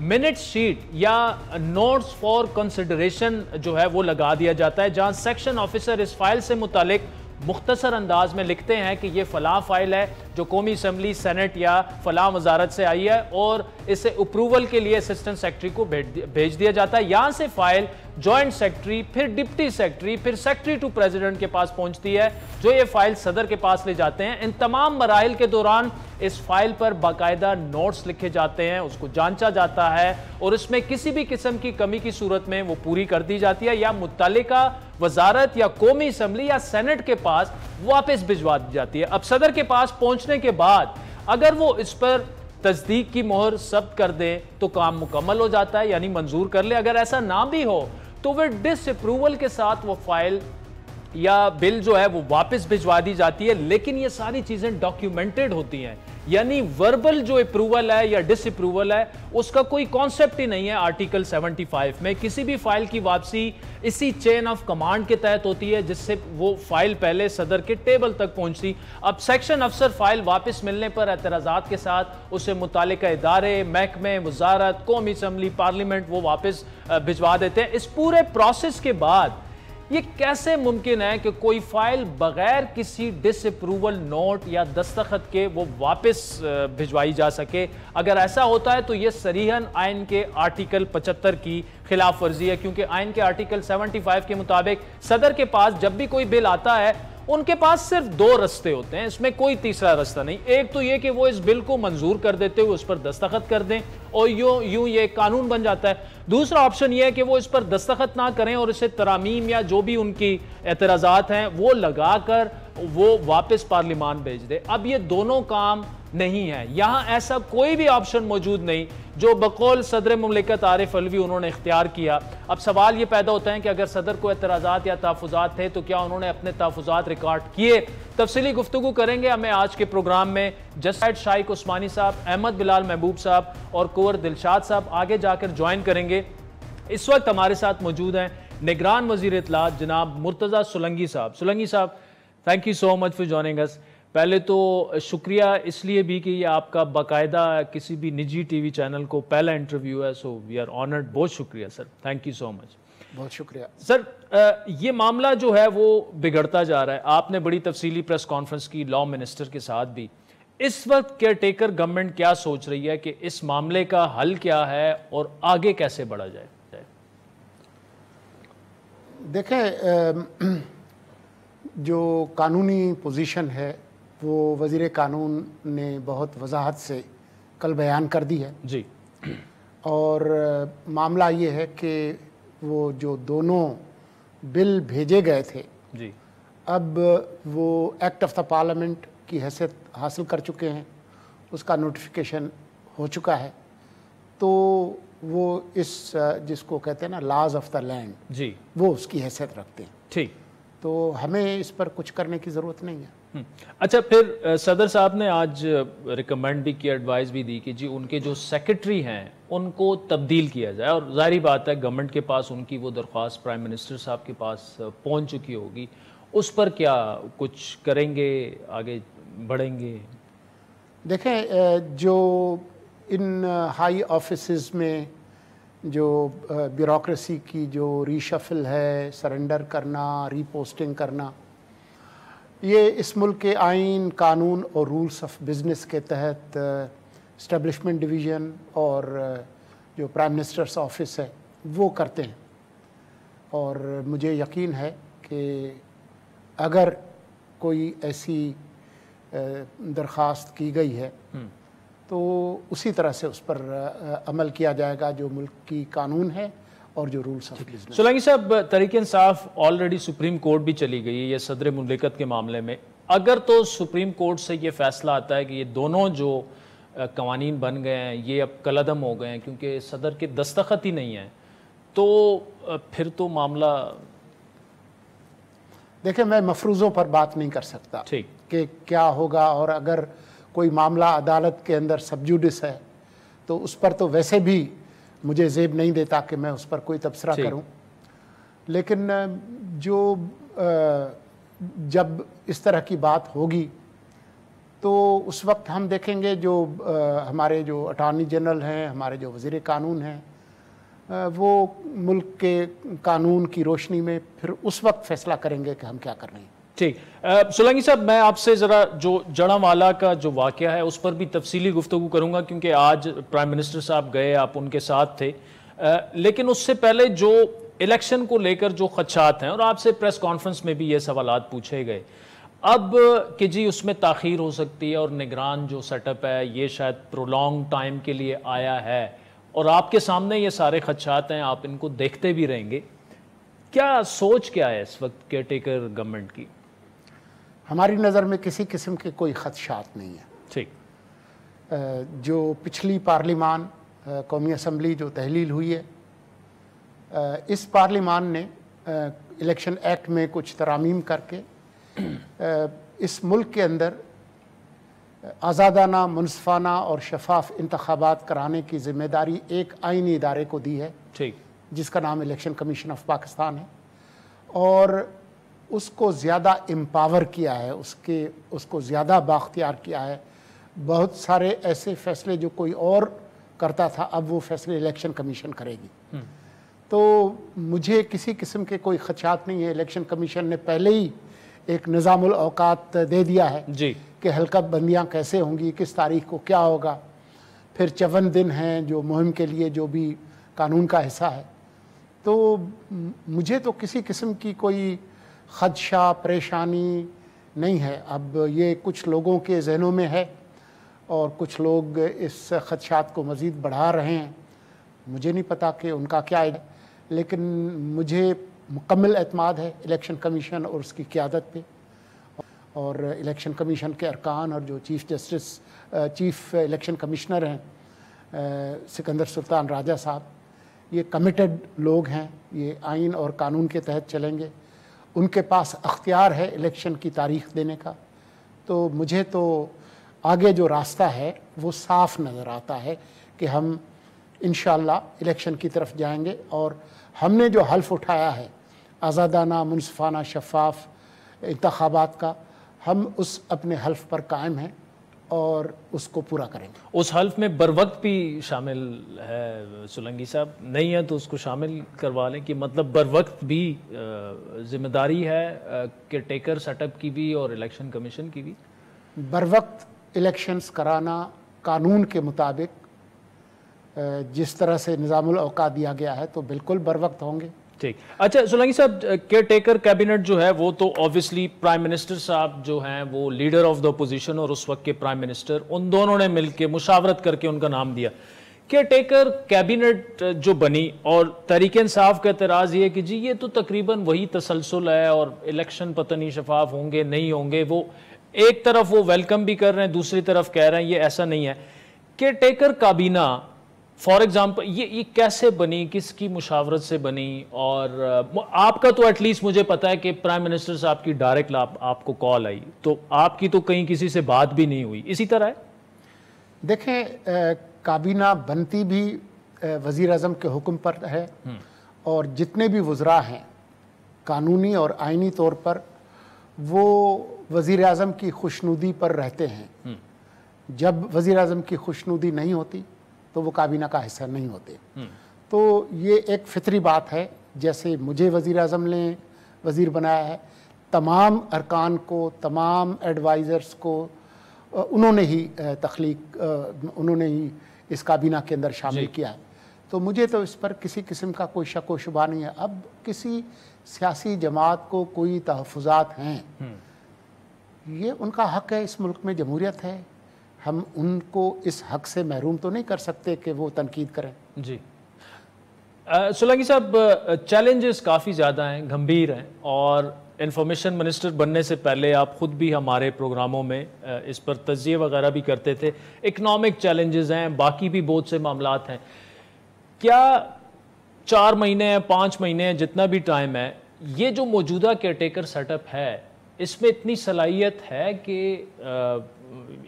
Minute sheet یا notice for consideration جو ہے وہ لگا دیا جاتا ہے، جہاں سیکشن آفیسر اس فائل سے متعلق مختصر انداز میں لکھتے ہیں کہ یہ فلاں فائل ہے جو قومی اسمبلی، سینٹ یا فلاں وزارت سے آئی ہے اور اسے اپروول کے لیے اسسٹنٹ سیکرٹری کو بھیج دیا جاتا ہے۔ یہاں سے فائل جوائنٹ سیکرٹری، پھر ڈپٹی سیکرٹری، پھر سیکرٹری ٹو پریزیڈنٹ کے پاس پہنچتی ہے، جو یہ فائل صدر کے پاس لے جاتے ہیں۔ ان تمام مراحل کے دوران اس فائل پر باقاعدہ نوٹس لکھے جاتے ہیں، اس کو جانچا جاتا ہے اور اس میں کسی بھی قسم کی کمی کی صورت میں وہ پوری کر دی جاتی ہے یا متعلقہ وزارت یا قومی اسمبلی یا سینٹ کے پاس واپس بھجوا دی جاتی ہے۔ اب صدر کے پاس پہنچنے کے بعد اگر وہ اس پر تصدیق کی مہر ثبت کر دیں تو کام مکمل ہو جاتا ہے، یعنی منظور کر لے۔ اگر ایسا نہ بھی ہو تو وہ ڈس اپروول کے ساتھ وہ فائل یا بل جو ہے وہ واپس بھجوا دی جاتی ہے، لیکن یہ ساری چیزیں ڈاکیومنٹڈ ہوتی ہیں، یعنی وربل جو اپروول ہے یا ڈس اپروول ہے اس کا کوئی کانسیپٹ ہی نہیں ہے۔ آرٹیکل 75 میں کسی بھی فائل کی واپسی اسی چین آف کمانڈ کے تحت ہوتی ہے جس سے وہ فائل پہلے صدر کے ٹیبل تک پہنچتی۔ اب سیکشن افسر فائل واپس ملنے پر اعتراضات کے ساتھ اسے متعلقہ ادارے، محکمے، وزارت، قومی اسمبلی، پارلیمنٹ وہ واپس بھجوا دیتے ہیں۔ اس پورے پروسیس کے بعد یہ کیسے ممکن ہے کہ کوئی فائل بغیر کسی ڈس اپروول نوٹ یا دستخط کے وہ واپس بھجوائی جا سکے؟ اگر ایسا ہوتا ہے تو یہ صریحاً آئین کے آرٹیکل 75 کی خلاف ورزی ہے، کیونکہ آئین کے آرٹیکل 75 کے مطابق صدر کے پاس جب بھی کوئی بل آتا ہے ان کے پاس صرف دو رستے ہوتے ہیں، اس میں کوئی تیسرا رستہ نہیں۔ ایک تو یہ کہ وہ اس بل کو منظور کر دیتے ہوئے اس پر دستخط کر دیں اور یوں یہ قانون بن جاتا ہے۔ دوسرا آپشن یہ ہے کہ وہ اس پر دستخط نہ کریں اور اسے ترامیم یا جو بھی ان کی اعتراضات ہیں وہ لگا کر وہ واپس پارلیمان بھیج دے۔ اب یہ دونوں کام نہیں ہے، یہاں ایسا کوئی بھی آپشن موجود نہیں جو بقول صدر مملکت عارف علوی انہوں نے اختیار کیا۔ اب سوال یہ پیدا ہوتا ہے کہ اگر صدر کو اعتراضات یا تحفظات تھے تو کیا انہوں نے اپنے تحفظات ریکارڈ کیے؟ تفصیلی گفتگو کریں گے ہمیں آج کے پروگرام میں جسٹس شائق عثمانی صاحب، احمد بلال محبوب صاحب اور کنور دلشاد صاحب آگے جا کر جوائن کریں گے۔ اس وقت ہمارے ساتھ موجود ہیں نگران وزیر اطلاعات جناب مرتضی سولنگی صاحب۔ سولنگی صاحب، thank you so much for joining us. پہلے تو شکریہ اس لیے بھی کہ یہ آپ کا باقاعدہ کسی بھی نجی ٹی وی چینل کو پہلا انٹرویو ہے، سو وی آر آنرڈ۔ بہت شکریہ سر، تھینک یو سو مچ۔ بہت شکریہ سر۔ یہ معاملہ جو ہے وہ بگڑتا جا رہا ہے، آپ نے بڑی تفصیلی پریس کانفرنس کی لاء منسٹر کے ساتھ بھی۔ اس وقت کیئر ٹیکر گورنمنٹ کیا سوچ رہی ہے کہ اس معاملے کا حل کیا ہے اور آگے کیسے بڑھا جائے؟ دیکھیں، جو قانونی پوزیشن ہے وہ وزیر قانون نے بہت وضاحت سے کل بیان کر دی ہے جی، اور معاملہ یہ ہے کہ وہ جو دونوں بل بھیجے گئے تھے جی، اب وہ ایکٹ آف دا پارلیمنٹ کی حیثیت حاصل کر چکے ہیں، اس کا نوٹیفیکیشن ہو چکا ہے، تو وہ اس جس کو کہتے ہیں نا لاز آف دا لینڈ جی، وہ اس کی حیثیت رکھتے ہیں، ٹھیک۔ تو ہمیں اس پر کچھ کرنے کی ضرورت نہیں ہے۔ اچھا، پھر صدر صاحب نے آج ریکمینڈ بھی کی، ایڈوائز بھی دی کہ جی ان کے جو سیکرٹری ہیں ان کو تبدیل کیا جائے، اور ظاہری بات ہے گورنمنٹ کے پاس ان کی وہ درخواست پرائم منسٹر صاحب کے پاس پہنچ چکی ہوگی، اس پر کیا کچھ کریں گے، آگے بڑھیں گے؟ دیکھیں، جو ان ہائی آفیسز میں جو بیوروکریسی کی جو ری شفل ہے، سرنڈر کرنا، ری پوسٹنگ کرنا، یہ اس ملک کے آئین، قانون اور رولز آف بزنس کے تحت اسٹیبلشمنٹ ڈویژن اور جو پرائم منسٹرس آفس ہے وہ کرتے ہیں، اور مجھے یقین ہے کہ اگر کوئی ایسی درخواست کی گئی ہے تو اسی طرح سے اس پر عمل کیا جائے گا جو ملک کی قانون ہے اور جو رولز آف بزنس۔ سولنگی صاحب، Tehreek Insaf already supreme court بھی چلی گئی ہے یہ صدر مملکت کے معاملے میں۔ اگر تو سپریم کورٹ سے یہ فیصلہ آتا ہے کہ یہ دونوں جو قوانین بن گئے ہیں یہ اب کالعدم ہو گئے ہیں کیونکہ صدر کے دستخط ہی نہیں ہیں، تو پھر تو معاملہ… دیکھیں، میں مفروضوں پر بات نہیں کر سکتا ٹھیک کہ کیا ہوگا، اور اگر کوئی معاملہ عدالت کے اندر سب جوڈس ہے تو اس پر تو ویسے بھی مجھے زیب نہیں دیتا کہ میں اس پر کوئی تبصرہ کروں، لیکن جو جب اس طرح کی بات ہوگی تو اس وقت ہم دیکھیں گے جو ہمارے جو اٹارنی جنرل ہیں، ہمارے جو وزیر قانون ہیں، وہ ملک کے قانون کی روشنی میں پھر اس وقت فیصلہ کریں گے کہ ہم کیا کر رہے ہیں۔ ٹھیک، سولنگی صاحب میں آپ سے ذرا جو جڑاوالا کا جو واقعہ ہے اس پر بھی تفصیلی گفتگو کروں گا، کیونکہ آج پرائم منسٹر صاحب گئے، آپ ان کے ساتھ تھے، لیکن اس سے پہلے جو الیکشن کو لے کر جو خدشات ہیں، اور آپ سے پریس کانفرنس میں بھی یہ سوالات پوچھے گئے اب کہ جی اس میں تاخیر ہو سکتی ہے اور نگران جو سیٹ اپ ہے یہ شاید پرولونگ ٹائم کے لیے آیا ہے، اور آپ کے سامنے یہ سارے خدشات ہیں، آپ ان کو دیکھتے بھی رہیں گے، کیا سوچ کیا ہے اس وقت کیئر ٹیکر گورنمنٹ کی؟ ہماری نظر میں کسی قسم کے کوئی خدشات نہیں ہیں۔ ٹھیک، جو پچھلی پارلیمان قومی اسمبلی جو تحلیل ہوئی ہے، اس پارلیمان نے الیکشن ایکٹ میں کچھ ترامیم کر کے اس ملک کے اندر آزادانہ، منصفانہ اور شفاف انتخابات کرانے کی ذمہ داری ایک آئینی ادارے کو دی ہے، ٹھیک، جس کا نام الیکشن کمیشن آف پاکستان ہے، اور اس کو زیادہ امپاور کیا ہے، اس کو زیادہ بااختیار کیا ہے۔ بہت سارے ایسے فیصلے جو کوئی اور کرتا تھا اب وہ فیصلے الیکشن کمیشن کرے گی۔ تو مجھے کسی قسم کے کوئی خدشات نہیں ہے۔ الیکشن کمیشن نے پہلے ہی ایک نظام الاوقات دے دیا ہے جی کہ حلقہ بندیاں کیسے ہوں گی، کس تاریخ کو کیا ہوگا، پھر 54 دن ہیں جو مہم کے لیے جو بھی قانون کا حصہ ہے۔ تو مجھے تو کسی قسم کی کوئی خدشہ پریشانی نہیں ہے۔ اب یہ کچھ لوگوں کے ذہنوں میں ہے اور کچھ لوگ اس خدشات کو مزید بڑھا رہے ہیں، مجھے نہیں پتا کہ ان کا کیا ہے، لیکن مجھے مکمل اعتماد ہے الیکشن کمیشن اور اس کی قیادت پہ، اور الیکشن کمیشن کے ارکان اور جو چیف الیکشن کمشنر ہیں سکندر سلطان راجہ صاحب، یہ کمیٹڈ لوگ ہیں، یہ آئین اور قانون کے تحت چلیں گے، ان کے پاس اختیار ہے الیکشن کی تاریخ دینے کا۔ تو مجھے تو آگے جو راستہ ہے وہ صاف نظر آتا ہے کہ ہم انشاءاللہ الیکشن کی طرف جائیں گے، اور ہم نے جو حلف اٹھایا ہے آزادانہ، منصفانہ، شفاف انتخابات کا، ہم اس اپنے حلف پر قائم ہیں اور اس کو پورا کریں گے۔ اس حلف میں بروقت بھی شامل ہے سولنگی صاحب؟ نہیں ہے تو اس کو شامل کروا لیں کہ مطلب بروقت بھی ذمہ داری ہے کہ ٹیکر سیٹ اپ کی بھی اور الیکشن کمیشن کی بھی؟ بروقت الیکشنز کرانا قانون کے مطابق جس طرح سے نظام الاوقات دیا گیا ہے تو بالکل بروقت ہوں گے۔ ٹھیک، اچھا سولنگی صاحب، کیئر ٹیکر کیبنٹ جو ہے وہ تو آبویسلی پرائم منسٹر صاحب جو ہیں وہ لیڈر آف دا اپوزیشن اور اس وقت کے پرائم منسٹر، ان دونوں نے مل کے مشاورت کر کے ان کا نام دیا۔ کیئر ٹیکر کیبنٹ جو بنی، اور تحریک انصاف کا اعتراض یہ کہ جی یہ تو تقریباً وہی تسلسل ہے اور الیکشن پتہ نہیں شفاف ہوں گے نہیں ہوں گے، وہ ایک طرف وہ ویلکم بھی کر رہے ہیں، دوسری طرف کہہ رہے ہیں یہ ایسا نہیں ہے۔ کیئر ٹیکر کابینہ فار ایگزامپل یہ کیسے بنی، کس کی مشاورت سے بنی؟ اور آپ کا تو ایٹ لیسٹ مجھے پتا ہے کہ پرائم منسٹر صاحب کی ڈائریکٹ آپ کو کال آئی، تو آپ کی تو کہیں کسی سے بات بھی نہیں ہوئی، اسی طرح ہے؟ دیکھیں، کابینہ بنتی بھی وزیر اعظم کے حکم پر ہے، اور جتنے بھی وزراء ہیں قانونی اور آئینی طور پر وہ وزیر اعظم کی خوشنودی پر رہتے ہیں۔ جب وزیر اعظم کی خوشنودی نہیں ہوتی تو وہ کابینہ کا حصہ نہیں ہوتے۔ تو یہ ایک فطری بات ہے، جیسے مجھے وزیر اعظم نے وزیر بنایا ہے، تمام ارکان کو، تمام ایڈوائزرز کو انہوں نے ہی انہوں نے ہی اس کابینہ کے اندر شامل کیا ہے۔ تو مجھے تو اس پر کسی قسم کا کوئی شک و شبہ نہیں ہے۔ اب کسی سیاسی جماعت کو کوئی تحفظات ہیں، یہ ان کا حق ہے، اس ملک میں جمہوریت ہے، ہم ان کو اس حق سے محروم تو نہیں کر سکتے کہ وہ تنقید کریں۔ جی سولنگی صاحب، چیلنجز کافی زیادہ ہیں، گھمبیر ہیں، اور انفارمیشن منسٹر بننے سے پہلے آپ خود بھی ہمارے پروگراموں میں اس پر تجزیے وغیرہ بھی کرتے تھے۔ اکنامک چیلنجز ہیں، باقی بھی بہت سے معاملات ہیں۔ کیا 4 مہینے ہیں، 5 مہینے ہیں، جتنا بھی ٹائم ہے، یہ جو موجودہ کیئر ٹیکر سیٹ اپ ہے اس میں اتنی صلاحیت ہے کہ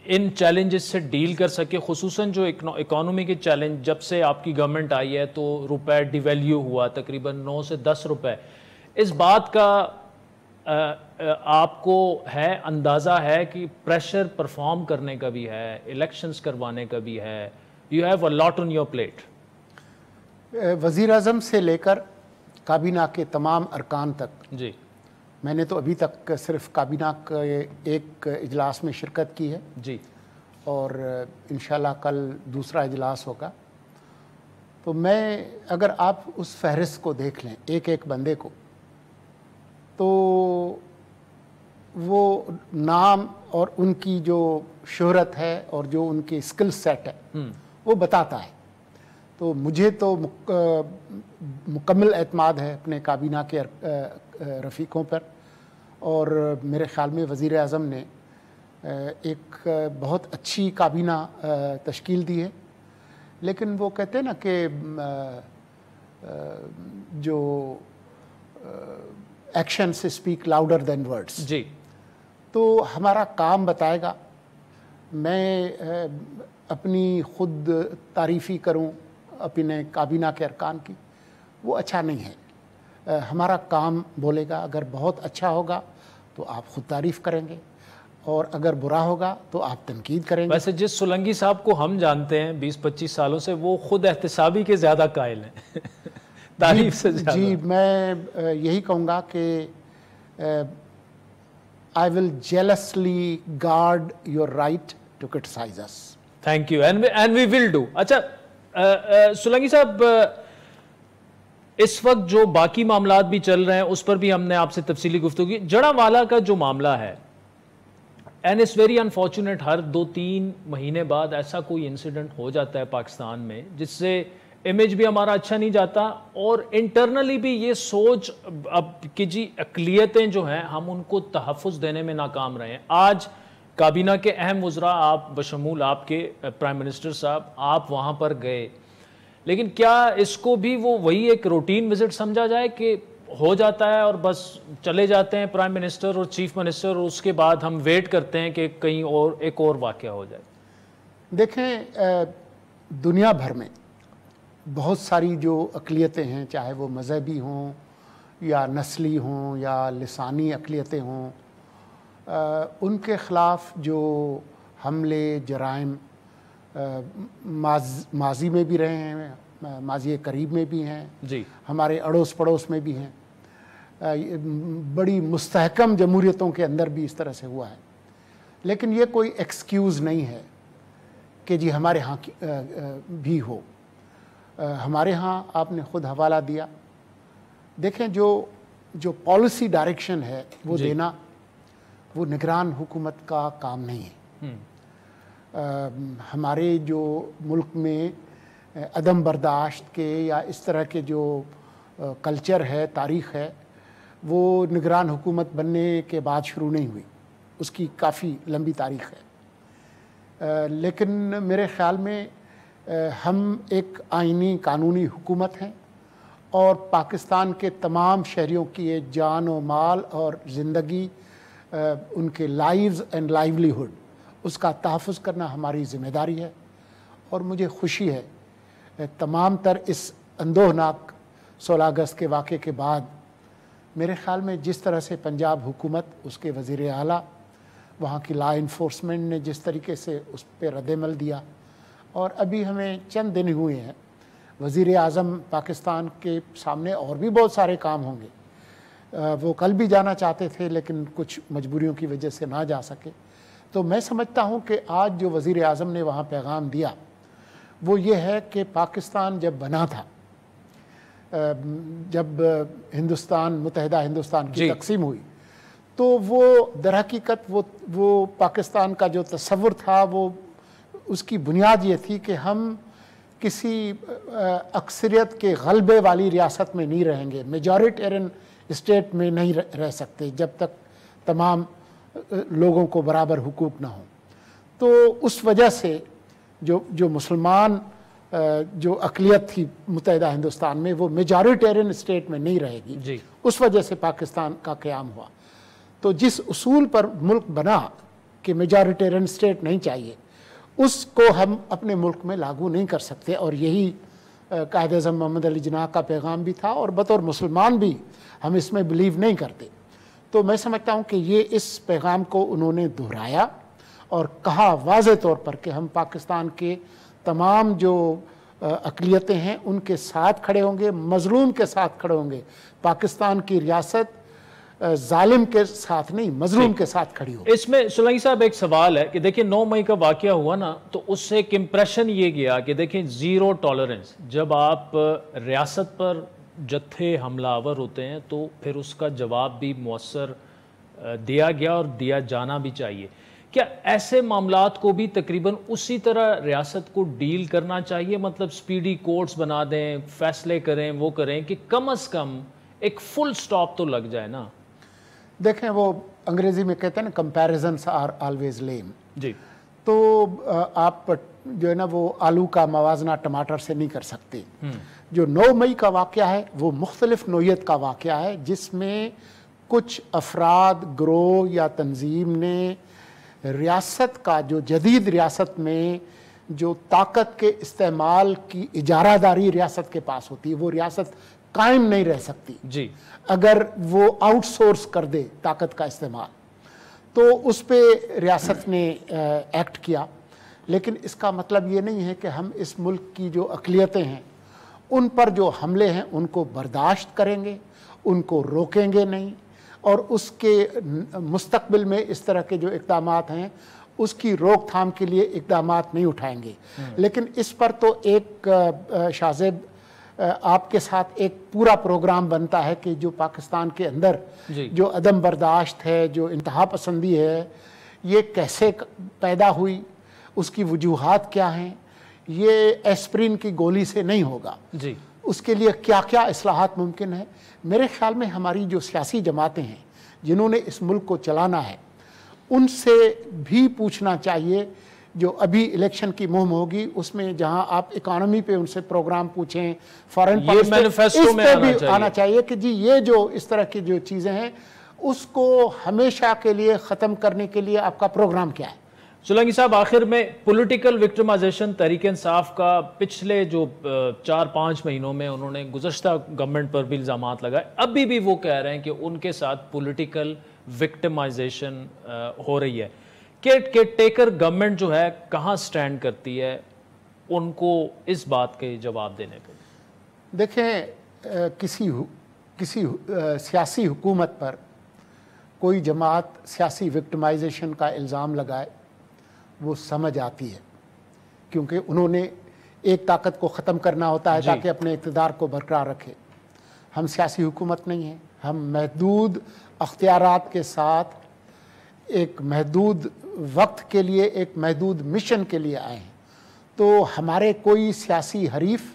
ان چیلنجز سے ڈیل کر سکے؟ خصوصاً جو اکانومی کے چیلنج، جب سے آپ کی گورنمنٹ آئی ہے تو روپے ڈی ویلیو ہوا تقریباً 9 سے 10 روپے، اس بات کا آپ کو ہے اندازہ ہے کہ پریشر پرفارم کرنے کا بھی ہے, الیکشنز کروانے کا بھی ہے, you have a lot on your plate. وزیر اعظم سے لے کر کابینہ کے تمام ارکان تک, جی میں نے تو ابھی تک صرف کابینہ کے ایک اجلاس میں شرکت کی ہے, جی, اور انشاءاللہ کل دوسرا اجلاس ہوگا. تو میں اگر آپ اس فہرست کو دیکھ لیں ایک ایک بندے کو, تو وہ نام اور ان کی جو شہرت ہے اور جو ان کی اسکل سیٹ ہے وہ بتاتا ہے. تو مجھے تو مکمل اعتماد ہے اپنے کابینہ کے رفیقوں پر, اور میرے خیال میں وزیر اعظم نے ایک بہت اچھی کابینہ تشکیل دی ہے. لیکن وہ کہتے ہیں نا کہ جو ایکشن سے اسپیک لاؤڈر دین ورڈس, جی, تو ہمارا کام بتائے گا. میں اپنی خود تعریفی کروں اپنے کابینہ کے ارکان کی, وہ اچھا نہیں ہے. ہمارا کام بولے گا. اگر بہت اچھا ہوگا تو آپ خود تعریف کریں گے, اور اگر برا ہوگا تو آپ تنقید کریں گے. ویسے جس سولنگی صاحب کو ہم جانتے ہیں 20-25 سالوں سے, وہ خود احتسابی کے زیادہ قائل ہیں تعریف سے زیادہ. جی, میں یہی کہوں گا کہ I will jealously guard your right to criticize us. Thank you, and we will do. اچھا سولنگی صاحب, اس وقت جو باقی معاملات بھی چل رہے ہیں اس پر بھی ہم نے آپ سے تفصیلی گفتگو کی. جڑاوالا کا جو معاملہ ہے, اینڈ اٹس ویری انفارچونیٹ, ہر 2-3 مہینے بعد ایسا کوئی انسیڈنٹ ہو جاتا ہے پاکستان میں جس سے امیج بھی ہمارا اچھا نہیں جاتا, اور انٹرنلی بھی یہ سوچ اب کہ جی اقلیتیں جو ہیں ہم ان کو تحفظ دینے میں ناکام رہے ہیں. آج کابینہ کے اہم وزراء, آپ بشمول آپ کے پرائم منسٹر صاحب, آپ وہاں پر گئے, لیکن کیا اس کو بھی وہی ایک روٹین وزٹ سمجھا جائے کہ ہو جاتا ہے اور بس چلے جاتے ہیں پرائم منسٹر اور چیف منسٹر, اور اس کے بعد ہم ویٹ کرتے ہیں کہ کہیں اور ایک اور واقعہ ہو جائے؟ دیکھیں, دنیا بھر میں بہت ساری جو اقلیتیں ہیں, چاہے وہ مذہبی ہوں یا نسلی ہوں یا لسانی اقلیتیں ہوں, ان کے خلاف جو حملے, جرائم ماضی میں بھی رہے ہیں, ماضی قریب میں بھی ہیں, جی, ہمارے اڑوس پڑوس میں بھی ہیں, بڑی مستحکم جمہوریتوں کے اندر بھی اس طرح سے ہوا ہے. لیکن یہ کوئی ایکسکیوز نہیں ہے کہ جی ہمارے ہاں بھی ہو. ہمارے ہاں آپ نے خود حوالہ دیا. دیکھیں, جو پالیسی ڈائریکشن ہے وہ دینا, وہ نگران حکومت کا کام نہیں ہے. ہمارے جو ملک میں عدم برداشت کے یا اس طرح کے جو کلچر ہے, تاریخ ہے, وہ نگران حکومت بننے کے بعد شروع نہیں ہوئی, اس کی کافی لمبی تاریخ ہے. لیکن میرے خیال میں ہم ایک آئینی قانونی حکومت ہیں, اور پاکستان کے تمام شہریوں کی جان و مال اور زندگی, ان کے لائیوز اینڈ لائیولیہڈ, اس کا تحفظ کرنا ہماری ذمہ داری ہے. اور مجھے خوشی ہے تمام تر اس اندوہناک 16 اگست کے واقعے کے بعد میرے خیال میں جس طرح سے پنجاب حکومت, اس کے وزیر اعلیٰ, وہاں کی لا انفورسمنٹ نے جس طریقے سے اس پہ رد عمل دیا, اور ابھی ہمیں چند دن ہوئے ہیں, وزیر اعظم پاکستان کے سامنے اور بھی بہت سارے کام ہوں گے. وہ کل بھی جانا چاہتے تھے لیکن کچھ مجبوریوں کی وجہ سے نہ جا سکے. تو میں سمجھتا ہوں کہ آج جو وزیر اعظم نے وہاں پیغام دیا وہ یہ ہے کہ پاکستان جب بنا تھا, جب ہندوستان, متحدہ ہندوستان کی تقسیم ہوئی, تو وہ در حقیقت وہ پاکستان کا جو تصور تھا, وہ اس کی بنیاد یہ تھی کہ ہم کسی اکثریت کے غلبے والی ریاست میں نہیں رہیں گے, میجورٹیرین اسٹیٹ میں نہیں رہ سکتے جب تک تمام لوگوں کو برابر حقوق نہ ہوں. تو اس وجہ سے جو مسلمان جو اقلیت تھی متحدہ ہندوستان میں, وہ میجورٹیرین اسٹیٹ میں نہیں رہے گی, جی, اس وجہ سے پاکستان کا قیام ہوا. تو جس اصول پر ملک بنا کہ میجورٹیرین اسٹیٹ نہیں چاہیے, اس کو ہم اپنے ملک میں لاگو نہیں کر سکتے. اور یہی قائد اعظم محمد علی جناح کا پیغام بھی تھا, اور بطور مسلمان بھی ہم اس میں بلیو نہیں کرتے. تو میں سمجھتا ہوں کہ یہ اس پیغام کو انہوں نے دہرایا اور کہا واضح طور پر کہ ہم پاکستان کے تمام جو اقلیتیں ہیں ان کے ساتھ کھڑے ہوں گے، مظلوم کے ساتھ کھڑے ہوں گے. پاکستان کی ریاست ظالم کے ساتھ نہیں، مظلوم کے ساتھ کھڑی ہو. اس میں سولنگی صاحب ایک سوال ہے کہ دیکھیں 9 مئی کا واقعہ ہوا نا، تو اس سے ایک امپریشن یہ گیا کہ دیکھیں زیرو ٹالرنس. جب آپ ریاست پر جتھے حملہ آور ہوتے ہیں تو پھر اس کا جواب بھی مؤثر دیا گیا اور دیا جانا بھی چاہیے. کیا ایسے معاملات کو بھی تقریباً اسی طرح ریاست کو ڈیل کرنا چاہیے؟ مطلب سپیڈی کورٹس بنا دیں، فیصلے کریں، وہ کریں کہ کم از کم ایک فل سٹاپ تو لگ جائے نا. دیکھیں وہ انگریزی میں کہتے ہیں نا کمپیریزنس آر آلویز لیم. جی. تو آپ جو ہے نا وہ آلو کا موازنہ ٹماٹر سے نہیں کر سکتے. جو 9 مئی کا واقعہ ہے وہ مختلف نوعیت کا واقعہ ہے، جس میں کچھ افراد، گروہ یا تنظیم نے ریاست کا جو جدید ریاست میں جو طاقت کے استعمال کی اجارہ داری ریاست کے پاس ہوتی ہے، وہ ریاست قائم نہیں رہ سکتی جی اگر وہ آؤٹ سورس کر دے طاقت کا استعمال. تو اس پہ ریاست نے ایکٹ کیا. لیکن اس کا مطلب یہ نہیں ہے کہ ہم اس ملک کی جو اقلیتیں ہیں ان پر جو حملے ہیں ان کو برداشت کریں گے، ان کو روکیں گے نہیں، اور اس کے مستقبل میں اس طرح کے جو اقدامات ہیں اس کی روک تھام کے لیے اقدامات نہیں اٹھائیں گے. لیکن اس پر تو ایک شاذب آپ کے ساتھ ایک پورا پروگرام بنتا ہے کہ جو پاکستان کے اندر جو عدم برداشت ہے، جو انتہا پسندی ہے، یہ کیسے پیدا ہوئی، اس کی وجوہات کیا ہیں. یہ ایسپرین کی گولی سے نہیں ہوگا. جی. اس کے لیے کیا کیا اصلاحات ممکن ہیں. میرے خیال میں ہماری جو سیاسی جماعتیں ہیں جنہوں نے اس ملک کو چلانا ہے ان سے بھی پوچھنا چاہیے. جو ابھی الیکشن کی مہم ہوگی اس میں جہاں آپ اکانومی پہ ان سے پروگرام پوچھیں، فارن پالیسی، اس پہ بھی آنا چاہیے کہ جی یہ جو اس طرح کی جو چیزیں ہیں اس کو ہمیشہ کے لیے ختم کرنے کے لیے آپ کا پروگرام کیا ہے. سولنگی صاحب آخر میں پولیٹیکل وکٹمائزیشن تحریک انصاف کا پچھلے جو 4-5 مہینوں میں انہوں نے گزشتہ گورنمنٹ پر بھی الزامات لگائے، ابھی بھی وہ کہہ رہے ہیں کہ ان کے ساتھ پولیٹیکل وکٹمائزیشن ہو رہی ہے. کہ ٹیکر گورنمنٹ جو ہے کہاں سٹینڈ کرتی ہے ان کو اس بات کے جواب دینے پہ؟ دیکھیں کسی سیاسی حکومت پر کوئی جماعت سیاسی وکٹمائزیشن کا الزام لگائے وہ سمجھ آتی ہے، کیونکہ انہوں نے ایک طاقت کو ختم کرنا ہوتا ہے تاکہ اپنے اقتدار کو برقرار رکھے. ہم سیاسی حکومت نہیں ہیں، ہم محدود اختیارات کے ساتھ ایک محدود وقت کے لیے، ایک محدود مشن کے لیے آئے ہیں. تو ہمارے کوئی سیاسی حریف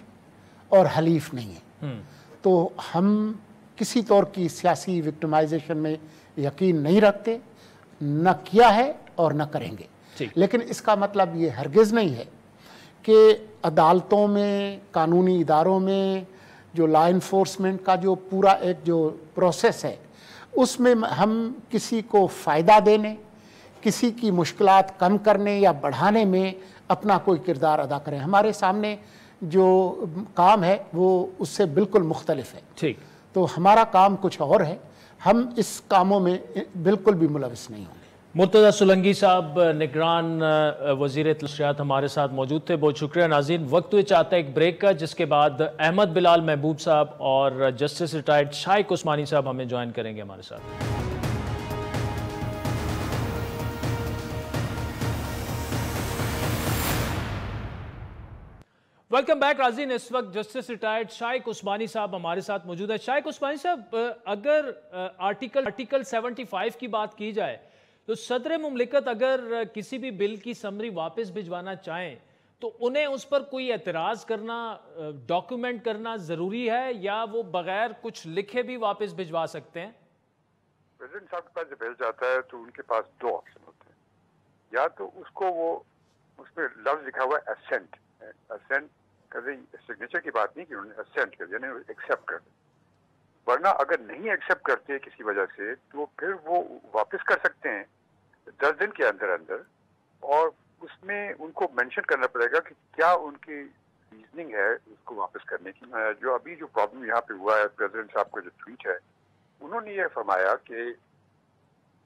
اور حلیف نہیں ہے. تو ہم کسی طور کی سیاسی وکٹمائزیشن میں یقین نہیں رکھتے، نہ کیا ہے اور نہ کریں گے. لیکن اس کا مطلب یہ ہرگز نہیں ہے کہ عدالتوں میں، قانونی اداروں میں جو لا انفورسمنٹ کا جو پورا ایک جو پروسیس ہے اس میں ہم کسی کو فائدہ دینے، کسی کی مشکلات کم کرنے یا بڑھانے میں اپنا کوئی کردار ادا کریں. ہمارے سامنے جو کام ہے وہ اس سے بالکل مختلف ہے. ٹھیک. تو ہمارا کام کچھ اور ہے، ہم اس کاموں میں بالکل بھی ملوث نہیں ہوں گے. مرتضی سولنگی صاحب نگران وزیر اطلاعات ہمارے ساتھ موجود تھے. بہت شکریہ. ناظرین وقت ہوئے چاہتا ہے ایک بریک کا، جس کے بعد احمد بلال محبوب صاحب اور جسٹس ریٹائرڈ شائق عثمانی صاحب ہمیں جوائن کریں گے ہمارے ساتھ. ویلکم بیک ناظرین. اس وقت جسٹس ریٹائرڈ شائق عثمانی صاحب ہمارے ساتھ موجود ہے. شائق عثمانی صاحب، اگر آرٹیکل 75 کی بات کی جائے تو صدر مملکت اگر کسی بھی بل کی سمری واپس بھجوانا چاہیں تو انہیں اس پر کوئی اعتراض کرنا، ڈاکیومنٹ کرنا ضروری ہے، یا وہ بغیر کچھ لکھے بھی واپس بھجوا سکتے ہیں؟ پریزیڈنٹ صاحب کے پاس جب بھیج جاتا ہے تو ان کے پاس 2 آپشن ہوتے ہیں. یا تو اس کو وہ اس پہ لفظ لکھا ہوا ہے اسینٹ کر دیں، سگنیچر کی بات نہیں کہ انہوں نے اسینٹ کر دیا، یعنی ایکسیپٹ کر دیں. ورنہ اگر نہیں ایکسیپٹ کرتے کسی وجہ سے تو پھر وہ واپس کر سکتے ہیں 10 دن کے اندر، اور اس میں ان کو مینشن کرنا پڑے گا کہ کیا ان کی ریزننگ ہے اس کو واپس کرنے کی. جو ابھی جو پرابلم یہاں پہ ہوا ہے، پریزیڈنٹ صاحب کا جو ٹویٹ ہے، انہوں نے یہ فرمایا کہ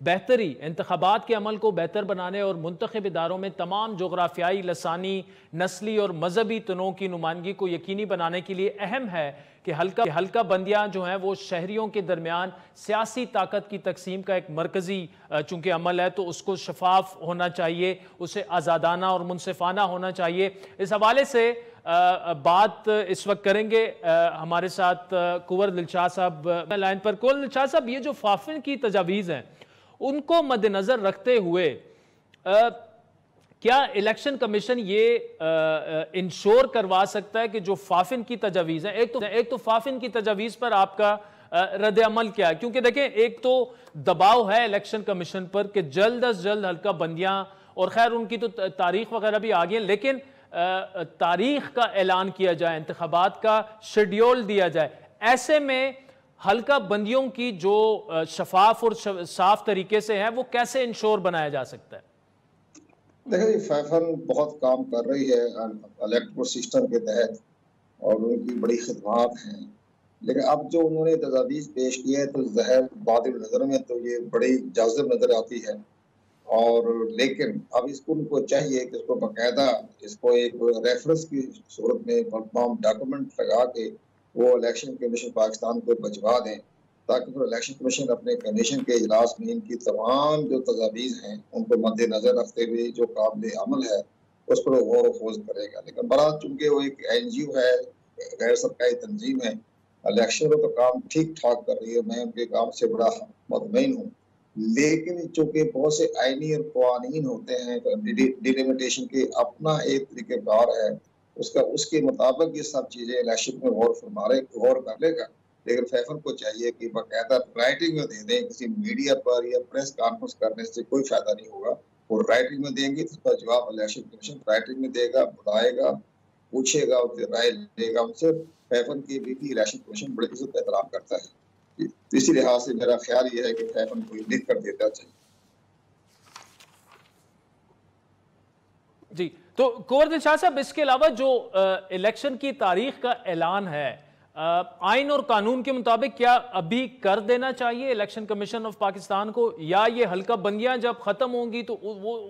بہتری انتخابات کے عمل کو بہتر بنانے اور منتخب اداروں میں تمام جغرافیائی، لسانی، نسلی اور مذہبی تنوع کی نمائندگی کو یقینی بنانے کے لیے اہم ہے کہ حلقہ بندیاں جو ہیں وہ شہریوں کے درمیان سیاسی طاقت کی تقسیم کا ایک مرکزی چونکہ عمل ہے تو اس کو شفاف ہونا چاہیے، اسے آزادانہ اور منصفانہ ہونا چاہیے۔ اس حوالے سے بات اس وقت کریں گے ہمارے ساتھ کنور دلشاد صاحب لائن پر۔ کنور دلشاد صاحب، یہ جو فافن کی تجاویز ہیں ان کو مد نظر رکھتے ہوئے کیا الیکشن کمیشن یہ انشور کروا سکتا ہے کہ جو فافن کی تجاویز ہیں، ایک تو فافن کی تجاویز پر آپ کا رد عمل کیا ہے؟ کیونکہ دیکھیں ایک تو دباؤ ہے الیکشن کمیشن پر کہ جلد از جلد حلقہ بندیاں، اور خیر ان کی تو تاریخ وغیرہ بھی آ گئی ہیں، لیکن تاریخ کا اعلان کیا جائے، انتخابات کا شیڈیول دیا جائے۔ ایسے میں حلقہ بندیوں کی جو شفاف اور صاف طریقے سے ہے وہ کیسے انشور بنایا جا سکتا ہے؟ دیکھیں فیفن بہت کام کر رہی ہے الیکٹرل سسٹم کے تحت اور ان کی بڑی خدمات ہیں، لیکن اب جو انہوں نے تجاویز پیش کی ہے تو ظاہر باد نظر میں تو یہ بڑی جازب نظر آتی ہے، اور لیکن اب ان کو چاہیے کہ اس کو باقاعدہ اس کو ایک ریفرنس کی صورت میں تمام ڈاکومنٹ لگا کے وہ الیکشن کمیشن پاکستان کو بھجوا دیں، تاکہ پھر الیکشن کمیشن اپنے کمیشن کے اجلاس میں ان کی تمام جو تجاویز ہیں ان کو مد نظر رکھتے ہوئے جو قابل عمل ہے اس پر غور و خوض کرے گا۔ لیکن بڑا چونکہ وہ ایک NGO ہے، غیر سرکاری تنظیم ہے، الیکشن تو کام ٹھیک ٹھاک کر رہی ہے، میں ان کے کام سے بڑا مطمئن ہوں، لیکن چونکہ بہت سے آئینی اور قوانین ہوتے ہیں ڈیلیمیٹیشن کے، اپنا ایک طریقہ کار ہے اس کے مطابق یہ سب چیزیں الیکشن میں غور کر لے گا۔ لیکن فیفن کو چاہیے کہ باقاعدہ رائٹنگ میں دے دیں، کسی میڈیا پر یا پریس کانفرنس کرنے سے کوئی فائدہ نہیں ہوگا، وہ رائٹنگ میں دیں گے تو اس کا جواب الیکشن کمیشن رائٹنگ میں دے گا، بلائے گا، پوچھے گا، رائے لے گا ان سے۔ فیفن کی بھی الیکشن کمیشن بڑے عزت احترام کرتا ہے، اسی لحاظ سے میرا خیال یہ ہے کہ فیفن کو لکھ کر دیتا چاہیے۔ جی تو کنور دلشاد صاحب، اس کے علاوہ جو الیکشن کی تاریخ کا اعلان ہے، آئین اور قانون کے مطابق کیا ابھی کر دینا چاہیے الیکشن کمیشن آف پاکستان کو، یا یہ حلقہ بندیاں جب ختم ہوں گی تو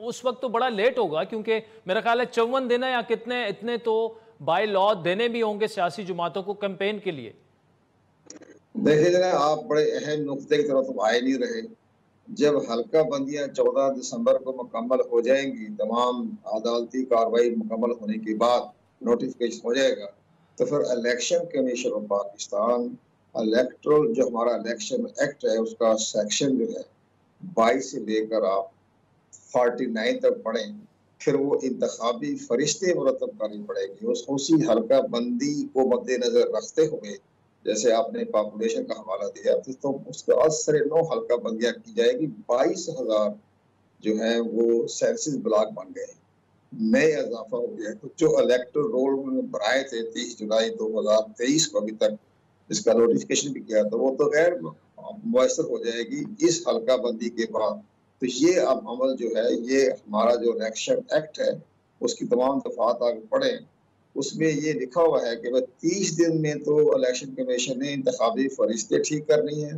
اس وقت تو بڑا لیٹ ہوگا، کیونکہ میرا خیال ہے 54 دن یا کتنے اتنے تو بائی لا دینے بھی ہوں گے سیاسی جماعتوں کو کیمپین کے لیے؟ دیکھیں جناب، آپ بڑے اہم نقطے کی طرف آئے نہیں رہے۔ جب حلقہ بندیاں 14 دسمبر کو مکمل ہو جائیں گی، تمام عدالتی کارروائی مکمل ہونے کے بعد نوٹیفکیشن ہو جائے گا، تو پھر election commission of Pakistan electoral جو ہمارا الیکشن ایکٹ ہے اس کا سیکشن جو ہے 22 سے لے کر آپ 49 تک پڑھیں، پھر وہ انتخابی فرشتے مرتب کرنی پڑے گی۔ اس خصوصی حلقہ بندی کو مد نظر رکھتے ہوئے، جیسے آپ نے پاپولیشن کا حوالہ دیا، تو اس کا اثر 9 حلقہ بندیاں کی جائے گی۔ 22,000 جو ہیں وہ سینسس بلاک بن گئے، نئے اضافہ ہو گیا۔ تو جو الیکٹر رول میں بھرائے تھے 30 جولائی 2023 کو ابھی تک اس کا نوٹیفکیشن بھی کیا، تو وہ تو غیر میسر ہو جائے گی اس حلقہ بندی کے بعد۔ تو یہ اب عمل جو ہے، یہ ہمارا جو الیکشن ایکٹ ہے اس کی تمام دفعات آگے پڑھیں، اس میں یہ لکھا ہوا ہے کہ 30 دن میں تو الیکشن کمیشن نے انتخابی فرشتے ٹھیک کرنی ہے،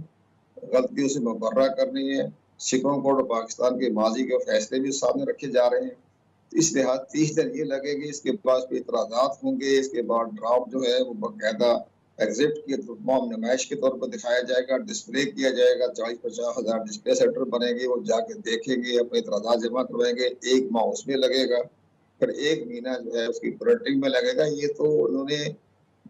غلطیوں سے مبرہ کرنی ہے۔ سپریم کورٹ پاکستان کے ماضی کے فیصلے بھی سامنے رکھے جا رہے ہیں، اس لحاظ 30 دن یہ لگے گی۔ اس کے بعد پہ اعتراضات ہوں گے، اس کے بعد ڈرافٹ جو ہے وہ باقاعدہ ایگزٹ کی تمام نمائش کے طور پر دکھایا جائے گا، ڈسپلے کیا جائے گا، 40-50 ہزار ڈسپلے سینٹر بنے گے، وہ جا کے دیکھیں گے، اپنے اعتراضات جمع کروائیں گے، 1 ماہ اس میں لگے گا، پھر 1 مہینہ جو ہے اس کی پرنٹنگ میں لگے گا۔ یہ تو انہوں نے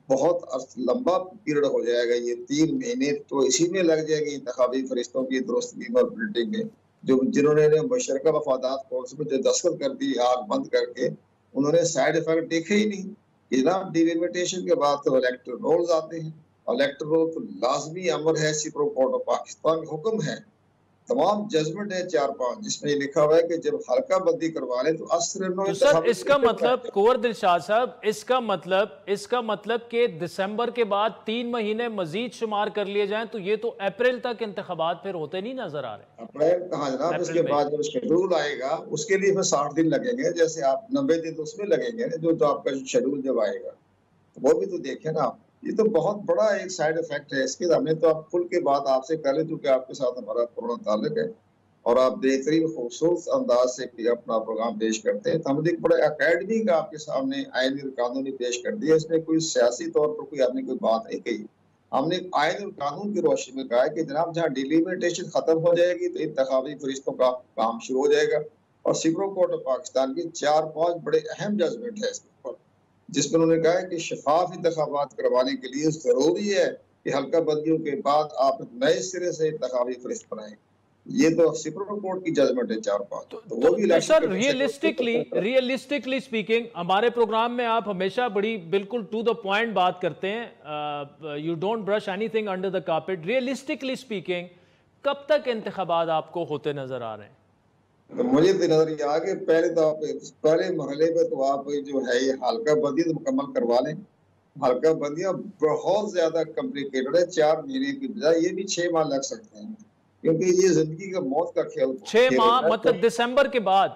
بہت لمبا پیریڈ ہو جائے گا، یہ 3 مہینے تو اسی میں لگ جائے گی انتخابی فرشتوں کی درستگی اور پرنٹنگ میں۔ جنہوں نے مشترکہ مفادات کو اس میں جو دستخط کر دی آگ بند کر کے، انہوں نے سائیڈ ایفیکٹ دیکھے ہی نہیں۔ جناب ڈیلیمیٹیشن کے بعد تو الیکٹر رولز آتے ہیں، الیکٹر رول تو لازمی امر ہے، سپریم کورٹ آف پاکستان کا حکم ہے، تمام ججمنٹ ہے 4-5 جس میں یہ لکھا ہوا ہے کہ جب حلقہ بندی کروا لیں تو اثر نو۔ تو سر اس کا مطلب کنور دلشاد صاحب، اس کا مطلب کہ دسمبر کے بعد 3 مہینے مزید شمار کر لیے جائیں تو یہ تو اپریل تک انتخابات پھر ہوتے نہیں نظر آ رہے۔ اپریل کہاں جناب، اس کے بعد جب شیڈول آئے گا اس کے لیے پھر 60 دن لگیں گے، جیسے آپ 90 دن تو اس میں لگیں گے جو آپ کا شیڈول جب آئے گا وہ بھی تو دیکھیں نا آپ۔ یہ تو بہت بڑا ایک سائیڈ ایفیکٹ ہے اس کے، ہم نے تو اب کھل کے بات آپ سے کر لی کیونکہ آپ کے ساتھ ہمارا پرانا تعلق ہے، اور آپ بہترین خوبصورت انداز سے اپنا پروگرام پیش کرتے ہیں. تو ہم نے ایک بڑا اکیڈمی کا آپ کے سامنے آئینی اور قانونی پیش کر دیا. اس میں کوئی سیاسی طور پر کوئی آپ نے کوئی بات نہیں کہی. ہم نے آئین اور قانون کی روشنی میں کہا ہے کہ جناب جہاں ڈیلیمیٹیشن ختم ہو جائے گی تو انتخابی فرشتوں کا کام شروع ہو جائے گا. اور سپریم کورٹ آف پاکستان کی 4-5 بڑے اہم ججمنٹ ہے اس پر، جس میں انہوں نے کہا ہے کہ شفاف انتخابات کروانے کے لیے ضروری ہے کہ حلقہ بندیوں کے بعد آپ نئے سرے سے انتخابی فرشت بنائیں. یہ تو سپریم کورٹ کی ججمنٹ ہے 4-5. تو وہ بھی سر ریئلسٹکلی اسپیکنگ ہمارے پروگرام میں آپ ہمیشہ بڑی بالکل ٹو دا پوائنٹ بات کرتے ہیں. You don't brush any thing under the carpet. Realistically speaking کب تک انتخابات آپ کو ہوتے نظر آ رہے ہیں؟ مجھے تو نظر یہ آ کہ پہلے مرحلے پہ تو آپ جو ہے یہ حلقہ بندی تو مکمل کروا لیں. حلقہ بندیاں بہت زیادہ کمپلیکیٹڈ ہے. 4 مہینے کی بجائے یہ بھی 6 ماہ لگ سکتے ہیں، کیونکہ یہ زندگی کا موت کا کھیل. 6 ماہ مطلب دسمبر کے بعد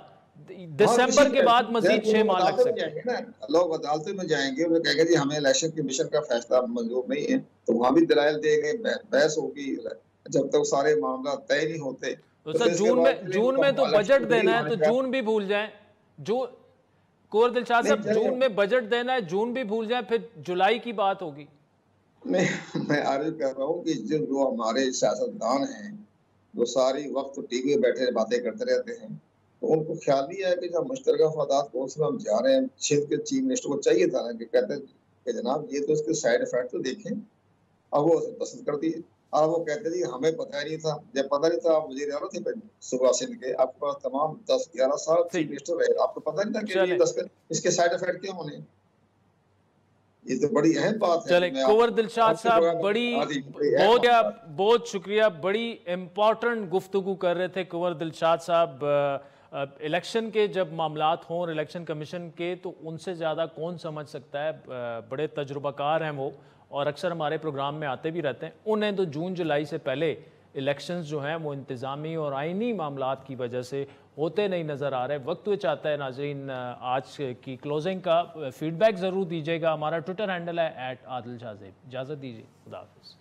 مزید 6 ماہ لگ سکتے ہیں. لوگ عدالتوں میں جائیں گے، وہ کہیں گے جی ہمیں الیکشن کمیشن کا فیصلہ منظور نہیں ہے، تو وہاں بھی دلائل دیں گے، بحث ہوگی جب تک سارے معاملات طے نہیں ہوتے. تو سر جون میں تو بجٹ دینا ہے، تو جون بھی بھول جائیں. کنور دلشاد صاحب جون میں بجٹ دینا ہے، جون بھی بھول جائیں، پھر جولائی کی بات ہوگی. میں عرض کر رہا ہوں کہ جو ہمارے سیاستدان ہیں وہ ساری وقت ٹی وی بیٹھے باتیں کرتے رہتے ہیں، تو ان کو خیال نہیں ہے کہ جب مشترکہ مفادات کو اس میں ہم جا رہے ہیں. سندھ کے چیف منسٹر کو چاہیے تھا کہ کہتے ہیں کہ جناب یہ تو اس کے سائیڈ افیکٹ تو دیکھیں. اب وہ پسند کر دیے. اور وہ کہتے ہیں ہمیں پتہ نہیں تھا. جب پتہ نہیں تھا آپ وزیر اعلیٰ تھے صبح سندھ کے، آپ کے پاس تمام 10-11 سال چیف منسٹر رہے، آپ کو پتہ نہیں تھا کہ اس کے سائیڈ افیکٹ کیا ہونے. یہ تو بڑی اہم بات ہے. چلیں کنور دلشاد صاحب بہت شکریہ. بڑی امپورٹنٹ گفتگو کر رہے تھے کنور دلشاد صاحب. الیکشن کے جب معاملات ہوں الیکشن کمیشن کے، تو ان سے زیادہ کون سمجھ سکتا ہے. بڑے تجربہ کار ہیں وہ، اور اکثر ہمارے پروگرام میں آتے بھی رہتے ہیں. انہیں تو جون جولائی سے پہلے الیکشنز جو ہیں وہ انتظامی اور آئینی معاملات کی وجہ سے ہوتے نہیں نظر آ رہے. وقت وہ چاہتا ہے ناظرین آج کی کلوزنگ کا فیڈ بیک ضرور دیجیے گا. ہمارا ٹویٹر ہینڈل ہے @عادل شاہ زیب. اجازت دیجیے، خدا حافظ.